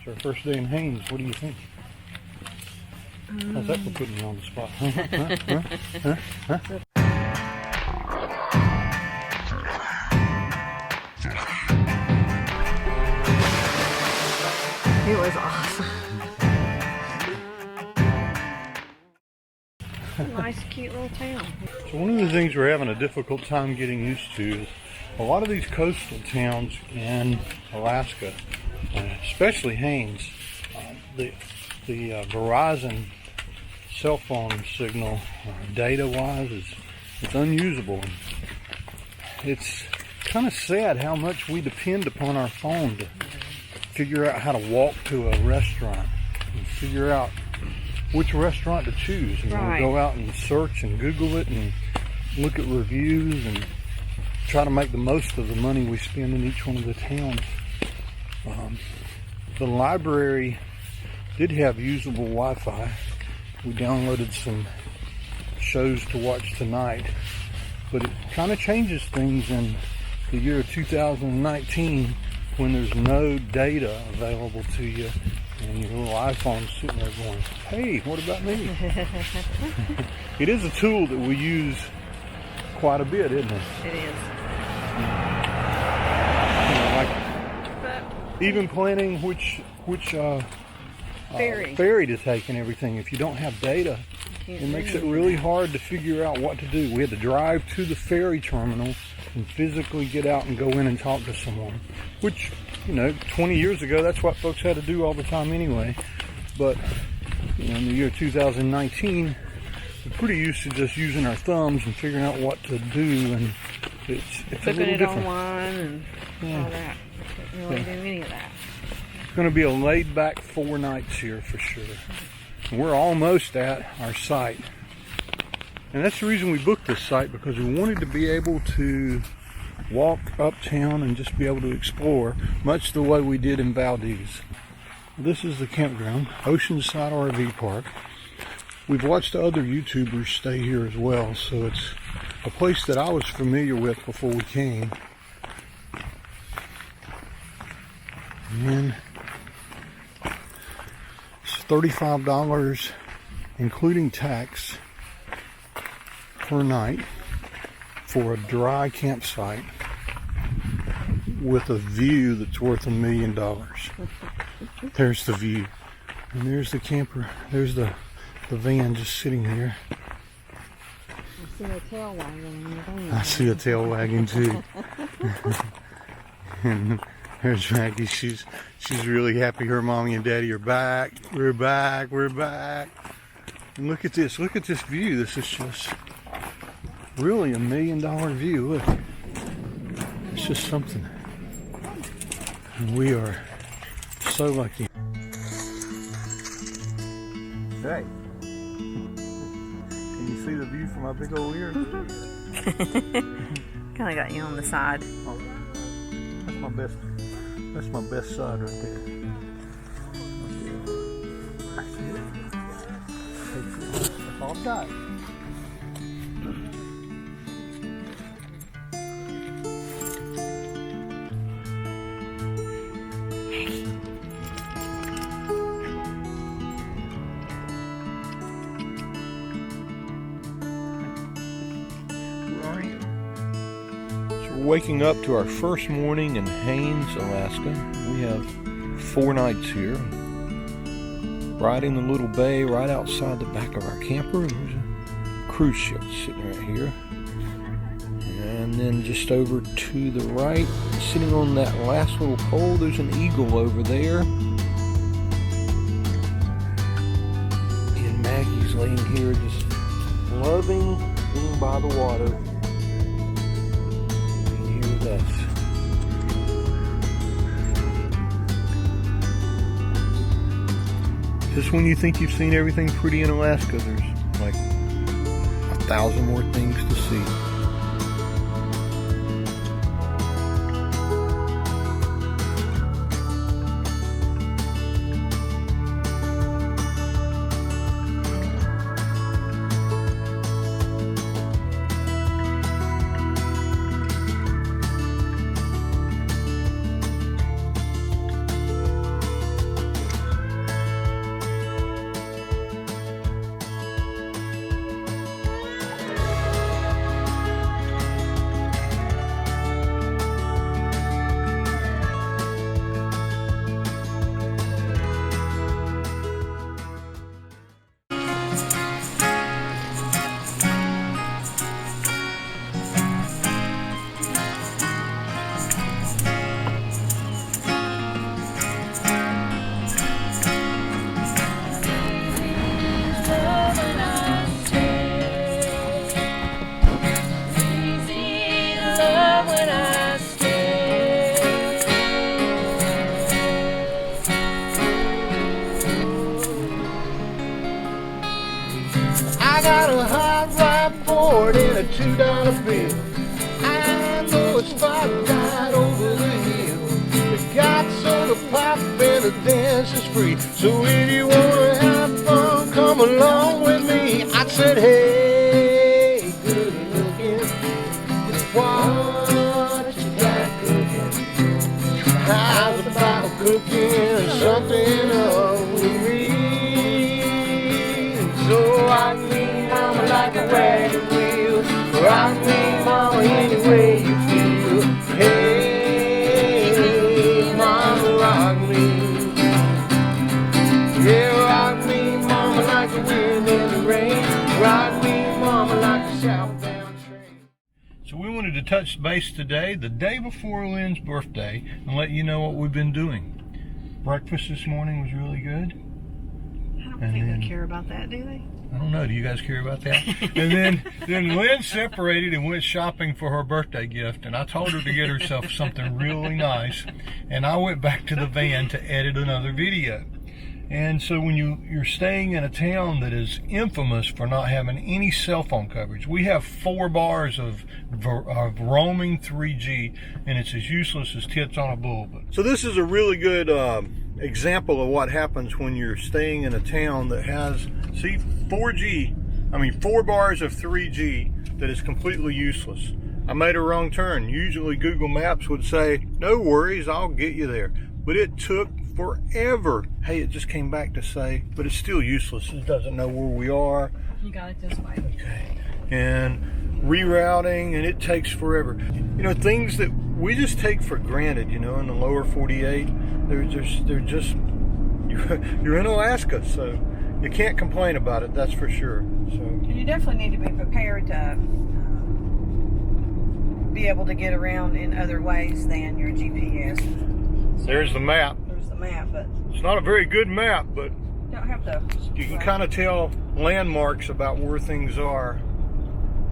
It's our first day in Haines. What do you think? How's that for putting you on the spot? It was awesome. A nice, cute little town. So one of the things we're having a difficult time getting used to is a lot of these coastal towns in Alaska, especially Haines, the Verizon cell phone signal, data-wise, it's unusable. It's kind of sad how much we depend upon our phone to figure out how to walk to a restaurant and figure out which restaurant to choose. And right. We'll go out and search and Google it and look at reviews and try to make the most of the money we spend in each one of the towns. The library did have usable Wi-Fi. We downloaded some shows to watch tonight, but it kind of changes things in the year 2019 when there's no data available to you and your little iPhone's sitting there going, hey, what about me? It is a tool that we use quite a bit, isn't it? It is. You know, like even planning which ferry to take and everything. If you don't have data, it makes it really hard to figure out what to do. We had to drive to the ferry terminal and physically get out and go in and talk to someone, which, you know, 20 years ago, that's what folks had to do all the time anyway. But, you know, in the year 2019, we're pretty used to just using our thumbs and figuring out what to do, and it's a little different. Online and all that. Couldn't really do any of that. It's going to be a laid-back 4 nights here for sure. We're almost at our site. And that's the reason we booked this site, because we wanted to be able to walk uptown and just be able to explore, much the way we did in Valdez. This is the campground, Oceanside RV Park. We've watched other YouTubers stay here as well, so it's a place that I was familiar with before we came. And it's $35, including tax, per night for a dry campsite with a view that's worth $1 million. There's the view, and there's the camper. There's the van just sitting here. I see a tail wagging in the van. I see a tail wagging too. And there's Maggie. She's really happy her mommy and daddy are back. We're back. We're back. And look at this. Look at this view. This is just really $1 million view. Look. It's just something. And we are so lucky. Hey. Can you see the view from my big old ear? Kind of got you on the side. Oh, that's my best side right there. That's all I've got. Waking up to our first morning in Haines, Alaska. We have 4 nights here. Riding the little bay right outside the back of our camper. There's a cruise ship sitting right here. And then just over to the right, sitting on that last little pole, there's an eagle over there. And Maggie's laying here just loving being by the water. Us. Just when you think you've seen everything pretty in Alaska, there's like 1,000 more things to see. a $2 bill. I know a spot right over the hill. They got soda pop and the dance is free. So if you wanna have fun, come along with me. I said, hey, good looking, what you got cooking? How's about cooking something up with me? So I mean, mama, like a wagon wheel. Rock me, mama, any way you feel. Hey, mama, rock me. Yeah, rock me, mama, like the wind in the rain. Rock me, mama, like a southbound train. So we wanted to touch base today, the day before Lynn's birthday, and let you know what we've been doing. Breakfast this morning was really good. I don't think they care about that, do they? I don't know. Do you guys care about that? And then Lynn separated and went shopping for her birthday gift, and I told her to get herself something really nice, and I went back to the van to edit another video. And so when you're staying in a town that is infamous for not having any cell phone coverage, we have 4 bars of roaming 3G, and it's as useless as tits on a bull. So this is a really good example of what happens when you're staying in a town that has, see, 4 bars of 3G that is completely useless. I made a wrong turn. Usually Google Maps would say, no worries, I'll get you there. But it took forever. Hey, it just came back to say, but it's still useless. It doesn't know where we are. You got it this way. Okay. And rerouting, and it takes forever. You know, things that we just take for granted, you know, in the lower 48, they're just you're in Alaska, so you can't complain about it, that's for sure. So You definitely need to be prepared to be able to get around in other ways than your GPS. there's the map. There's the map, but It's not a very good map, but you don't have to. you can kind of tell landmarks about where things are,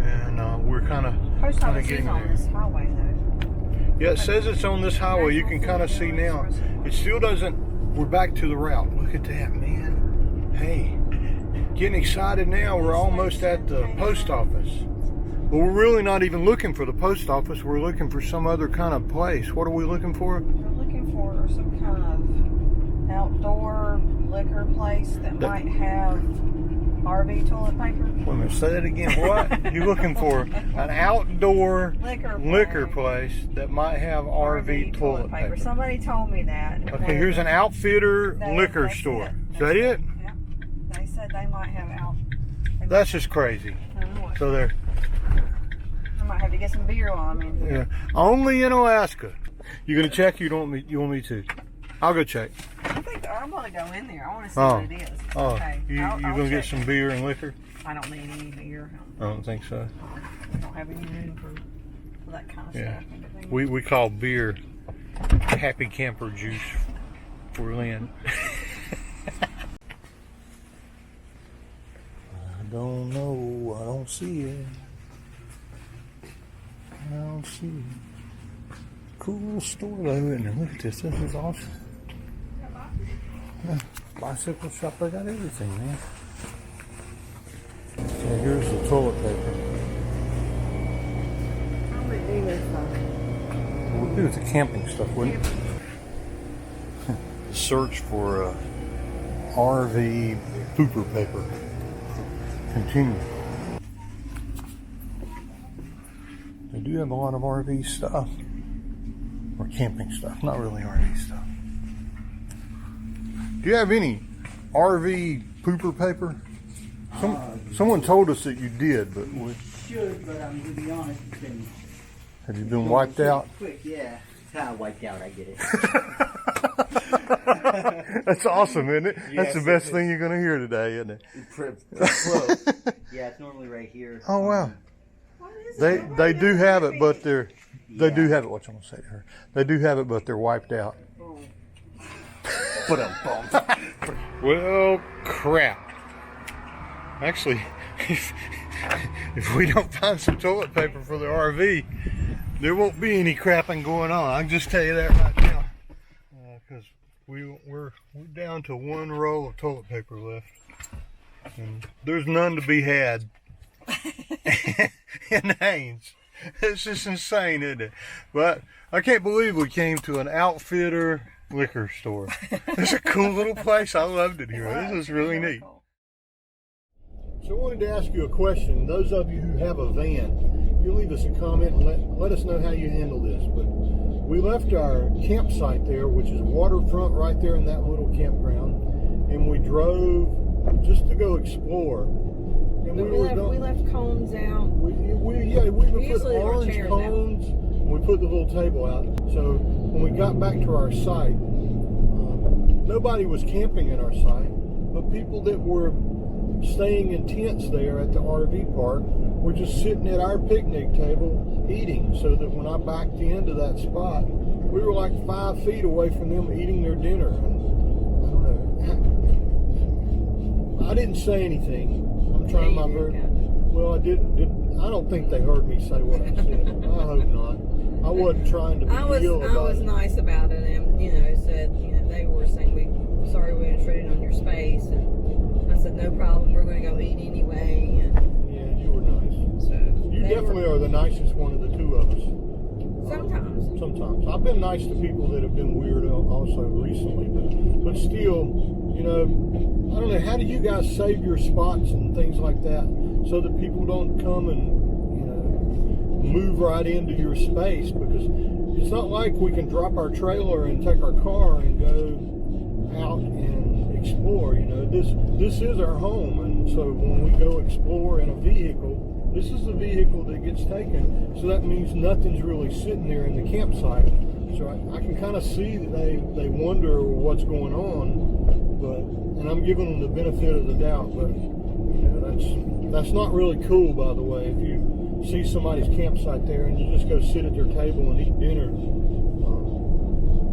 and we're kind of Post office is getting on there. this highway, though. Yeah, it says it's on this highway. You can kind of see now. It still doesn't. We're back to the route. Look at that, man. Hey, getting excited now. We're almost at the post office. But we're really not even looking for the post office. We're looking for some other kind of place. What are we looking for? We're looking for some kind of outdoor liquor place that might have RV toilet paper. Wait a minute, say that again. What? You're looking for an outdoor liquor place that might have RV toilet paper. Somebody told me that. Okay, here's an outfitter liquor That's store. it. Is that it? Yeah. They said they might have That's just crazy. I don't know what. So they're I might have to get some beer while I'm in here. yeah, only in Alaska. You gonna check? You don't want me? You want me to? I'll go check. I think I'm gonna go in there. I want to see what it is. Oh, Okay. you I'll gonna get check some it. beer and liquor? I don't need any beer. I don't think so. I don't have any room for that kind of Yeah, stuff. we call beer happy camper juice for Lynn. I don't know. I don't see it. I don't see it. Cool store though, isn't it? Look at this. This is awesome. Yeah, bicycle shop. They got everything, man. So here's the toilet paper. How would do with We'll do with the camping stuff, wouldn't it? Search for RV pooper paper. Continue. They do have a lot of RV stuff. Or camping stuff, not really RV stuff. Do you have any RV pooper paper? Someone told us that you did, but Should, but I'm to be honest, it's been have you been wiped out? quick. Yeah, it's how wiped out I get it. That's awesome, isn't it? That's Yes, the best it thing you're going to hear today, isn't it? Close. Yeah, it's normally right here. Oh wow. What is They do have it, but they do have it. What you want to say to her? They do have it, but they're wiped out. Put a bump. Well, crap. Actually, if we don't find some toilet paper for the RV, there won't be any crapping going on. I can just tell you that right now, because we're down to one roll of toilet paper left, and there's none to be had. in Haines. It's just insane, isn't it? But I can't believe we came to an outfitter liquor store. It's a cool little place. I loved it here. This is really neat. So I wanted to ask you a question. Those of you who have a van, you leave us a comment and let us know how you handle this. But we left our campsite there, which is waterfront right there in that little campground, and we drove just to go explore. And we left cones out. We put orange cones, and we put the little table out. So when we got back to our site, nobody was camping in our site, but people that were staying in tents there at the RV park were just sitting at our picnic table eating, so that when I backed into that spot, we were like 5 feet away from them eating their dinner. And I don't know. I didn't say anything. I'm trying my very well. I don't think they heard me say what I said. I hope not. I wasn't trying to be ill about it. I was nice about it, and said they were saying sorry we intruded on your space, and I said no problem. We're going to go eat anyway. And yeah, you were nice. So you definitely are the nicest one of the two of us. Sometimes. I've been nice to people that have been weird also recently, but still, I don't know. How do you guys save your spots and things like that so that people don't come and move right into your space? Because it's not like we can drop our trailer and take our car and go out and explore. This is our home, and so when we go explore in a vehicle, this is the vehicle that gets taken. So that means nothing's really sitting there in the campsite. So I can kind of see that they wonder what's going on, and I'm giving them the benefit of the doubt. But that's not really cool, by the way. If you see somebody's campsite there and you just go sit at their table and eat dinner,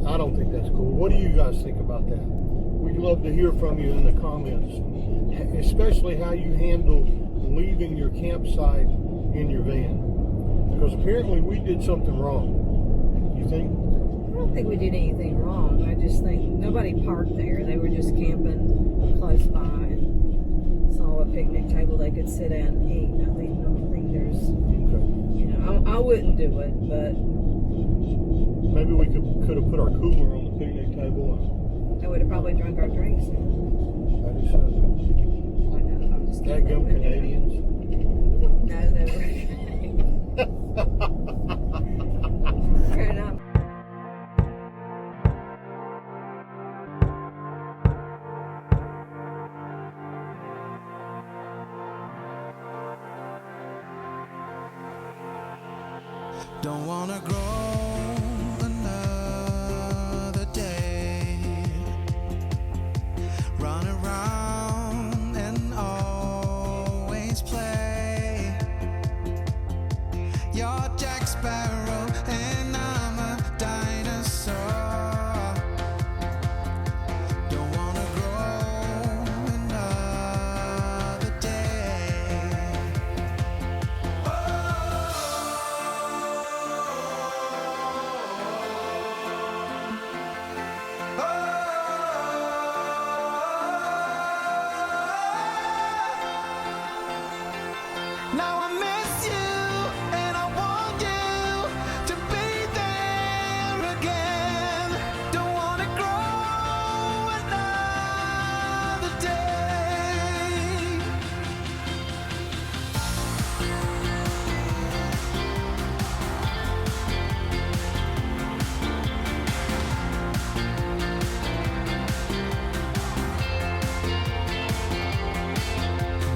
I don't think that's cool. What do you guys think about that? We'd love to hear from you in the comments, especially how you handle leaving your campsite in your van, because apparently we did something wrong. You think? I don't think we did anything wrong. I just think nobody parked there. They were just camping close by and saw a picnic table they could sit at and eat. I don't think there's, I wouldn't do it, but maybe we could have put our cooler on the picnic table. They would have probably drunk our drinks. Maybe so. I know. I'm just kidding. Dadgum Canadians. No, they were. Fair enough. Don't wanna grow another day, run around and always play. You're Jack Sparrow and I'm a dinosaur. Don't wanna grow another day. Now I miss you and I want you to be there again. Don't wanna grow another day.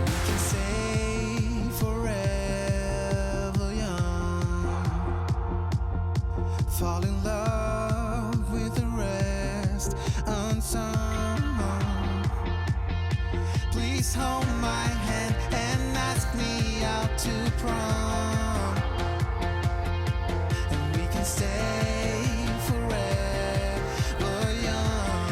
We can say forever young, fall in love with the rest unsung. Please hold my hand and ask me out to prom, and we can stay forever young.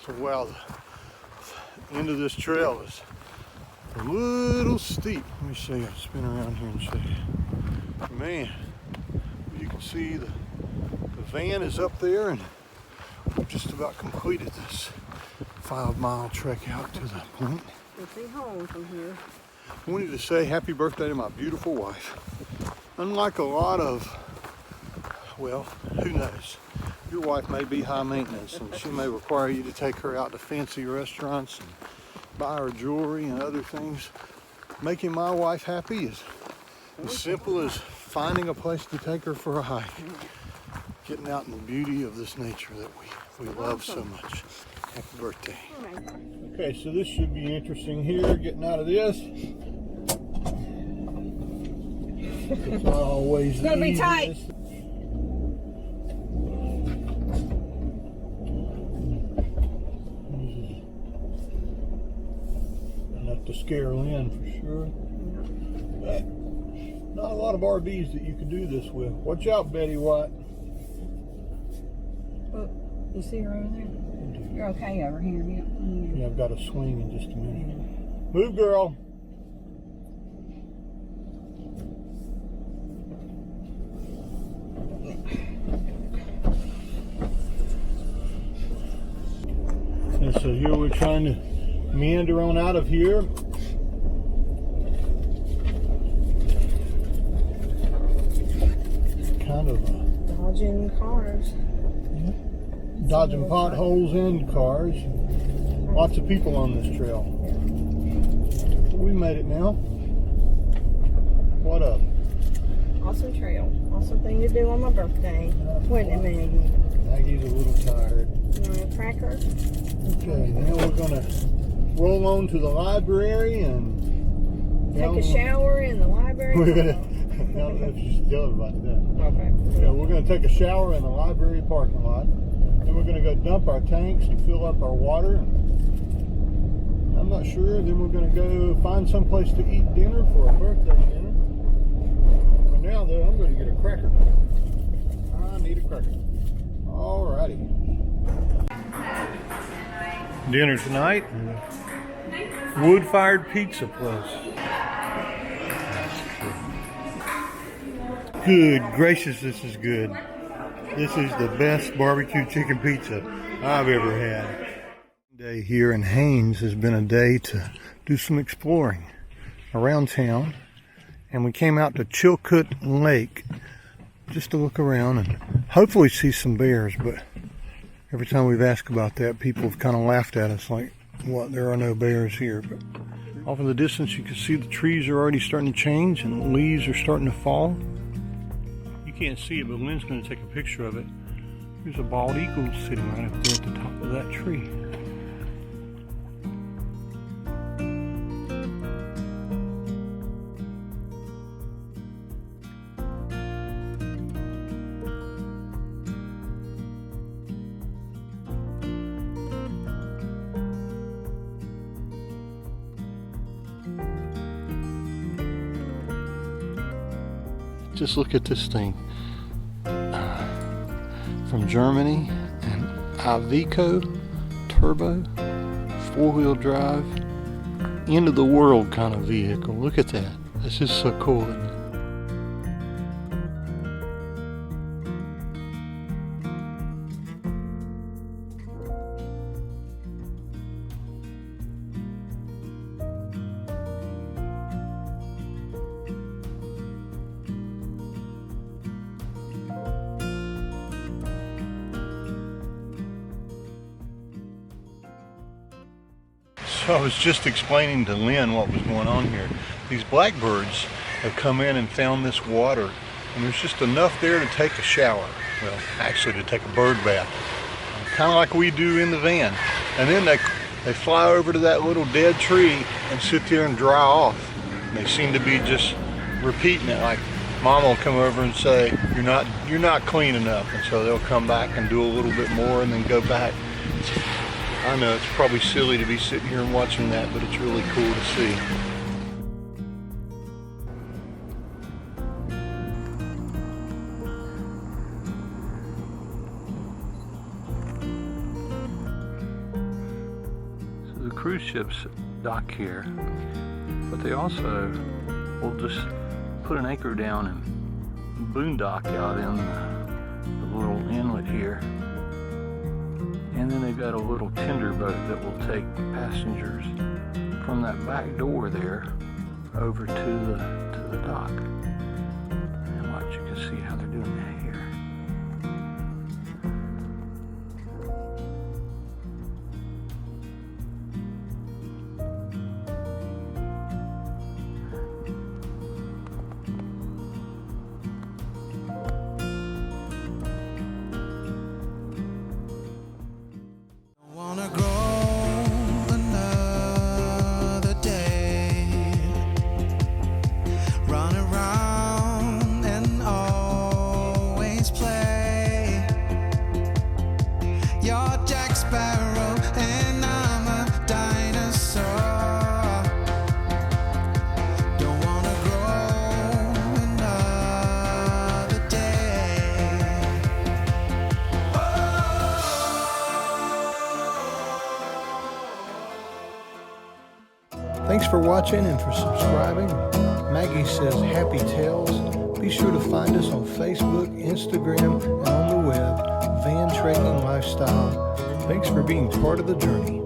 So wow, the end of this trail is a little steep. Let me see. I'll spin around here and see. Man, you can see the van is up there, and we've just about completed this 5-mile trek out to the point. We'll see home from here. I wanted to say happy birthday to my beautiful wife. Unlike a lot of, well, who knows? Your wife may be high maintenance and she may require you to take her out to fancy restaurants and buy her jewelry and other things. Making my wife happy is as simple as finding a place to take her for a hike. Getting out in the beauty of this nature that we love so much. Happy birthday. Okay, so this should be interesting here, getting out of this. It's not always It's gonna be tight. easiest. Enough to scare Lynn for sure. But not a lot of RVs that you can do this with. Watch out, Betty White. Oh, you see her over there? You're okay over here. Yeah, I've got to swing in just a minute. Move, girl. And so here we're trying to meander on out of here. Kind of Dodging cars. dodging potholes and cars. Lots of people on this trail. We made it now. What up? Awesome trail. Awesome thing to do on my birthday. Wasn't it, Maggie? Maggie's a little tired. You want a cracker? Okay, now we're gonna roll on to the library and Take a shower in the library. We're gonna. I don't know if you should tell everybody that. Okay. Yeah, we're gonna take a shower in the library parking lot. Then we're gonna go dump our tanks and fill up our water. I'm not sure. Then we're gonna go find some place to eat dinner for a birthday dinner. For now, though, I'm gonna get a cracker. I need a cracker. Alrighty. Dinner tonight. Wood-fired pizza place. Good gracious, this is good. This is the best barbecue chicken pizza I've ever had. Day here in Haines has been a day to do some exploring around town. And we came out to Chilkoot Lake just to look around and hopefully see some bears. But every time we've asked about that, people have kind of laughed at us like, what, there are no bears here. But off in the distance, you can see the trees are already starting to change and the leaves are starting to fall. You can't see it, but Lynn's going to take a picture of it. There's a bald eagle sitting right up there at the top of that tree. Just look at this thing. From Germany, an Iveco turbo, 4-wheel drive, end of the world kind of vehicle. Look at that. That's just so cool, isn't it? So I was just explaining to Lynn what was going on here. These blackbirds have come in and found this water, and there's just enough there to take a shower. Well, actually to take a bird bath, kind of like we do in the van. And then they fly over to that little dead tree and sit there and dry off. And they seem to be just repeating it, like Mom will come over and say, you're not clean enough, and so they'll come back and do a little bit more and then go back. I know it's probably silly to be sitting here and watching that, but it's really cool to see. So the cruise ships dock here, but they also will just put an anchor down and boondock out in the little inlet here. And then they've got a little tender boat that will take passengers from that back door there over to the dock. And watch, you can see how they're doing that here. Wanna grow another day, run around and always play. You're Jack Sparrow and I'm a dinosaur. Don't wanna grow another day. Thanks for watching and for subscribing. Maggie says happy tales. Be sure to find us on Facebook, Instagram, and on the web, Van Trekking Lifestyle. Thanks for being part of the journey.